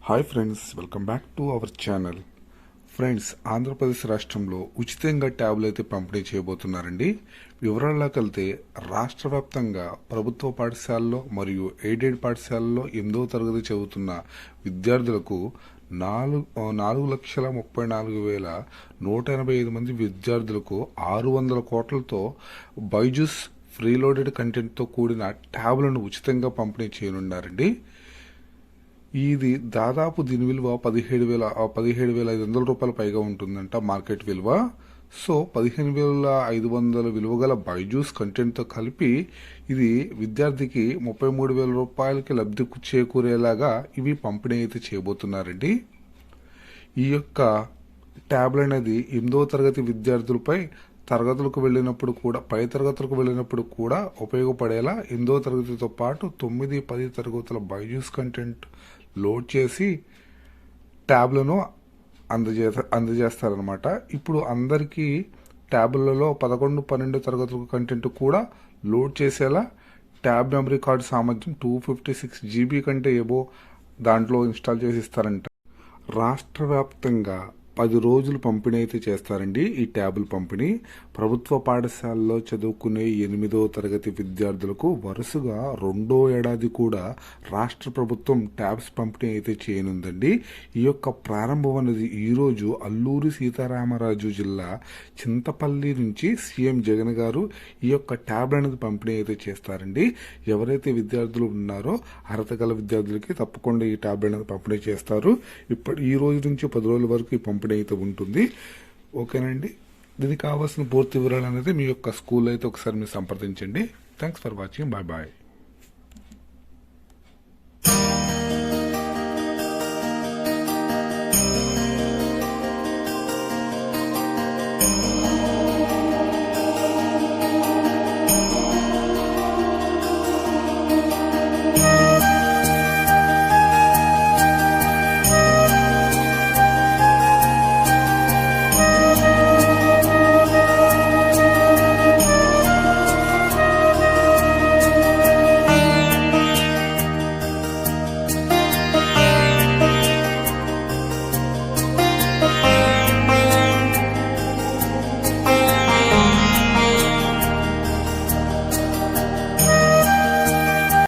Hi friends, welcome back to our channel. Friends, Andhra Pradesh రాష్ట్రంలో ఉచితంగా ట్యాబ్లు అయితే పంపిణీ చేయబోతున్నారండి. వివరాల్లోకి వెళ్తే రాష్ట్ర వ్యాప్తంగా ప్రభుత్వ పాఠశాలల్లో మరియు ఎయిడెడ్ పాఠశాలల్లో 8వ తరగతి చదువుతున్న విద్యార్థులకు 4,34,185 మంది విద్యార్థులకు 600 కోట్లతో బైజూస్ ఫ్రీలోడెడ్ కంటెంట్తో కూడిన ట్యాబ్లను ఉచితంగా పంపిణీ చేయనున్నారండి. ఇది దాదాపు దీని విలువ 17,500 రూపాయల పైగా ఉంటుందంట మార్కెట్ విలువ. సో 15,500 విలువ గల బైజూస్ కంటెంట్తో కలిపి ఇది విద్యార్థికి 33,000 రూపాయలకి లబ్ధి చేకూరేలాగా ఇవి పంపిణీ అయితే చేయబోతున్నారండి. ఈ యొక్క ట్యాబ్లు అనేది 8వ తరగతి విద్యార్థులపై తరగతులకు వెళ్ళినప్పుడు కూడా పై తరగతులకు వెళ్ళినప్పుడు కూడా ఉపయోగపడేలా 8వ తరగతితో పాటు 9, 10 తరగతుల బైజూస్ కంటెంట్ లోడ్ చేసి ట్యాబ్లను అందజేస్తారనమాట. ఇప్పుడు అందరికీ ట్యాబ్లలో 11, 12 తరగతుల కంటెంట్ కూడా లోడ్ చేసేలా ట్యాబ్ మెమరీ కార్డు సామర్థ్యం 256 GB కంటే ఏవో దాంట్లో ఇన్స్టాల్ చేసి ఇస్తారంట. రాష్ట్ర వ్యాప్తంగా 10 రోజులు పంపిణీ అయితే చేస్తారండి. ఈ ట్యాబుల పంపిణీ ప్రభుత్వ పాఠశాలలో చదువుకునే 8వ తరగతి విద్యార్థులకు వరుసగా 2వ ఏడాది కూడా రాష్ట్ర ప్రభుత్వం ట్యాబ్స్ పంపిణీ అయితే చేయనుందండి. ఈ యొక్క ప్రారంభం అనేది ఈరోజు అల్లూరి సీతారామరాజు జిల్లా చింతపల్లి నుంచి సీఎం జగన్ గారు ఈ యొక్క ట్యాబ్ అనేది పంపిణీ అయితే చేస్తారండి. ఎవరైతే విద్యార్థులు ఉన్నారో అర్హత గల విద్యార్థులకి తప్పకుండా ఈ ట్యాబ్ అనేది పంపిణీ చేస్తారు. ఈ రోజు నుంచి 10 రోజుల వరకు ఈ పంపిణీ అయితే ఉంటుంది. ఓకేనండి. దీనికి కావాల్సిన పూర్తి వివరాలు అనేది మీ యొక్క స్కూల్ అయితే ఒకసారి మీరు సంప్రదించండి. Thanks for watching. Bye bye.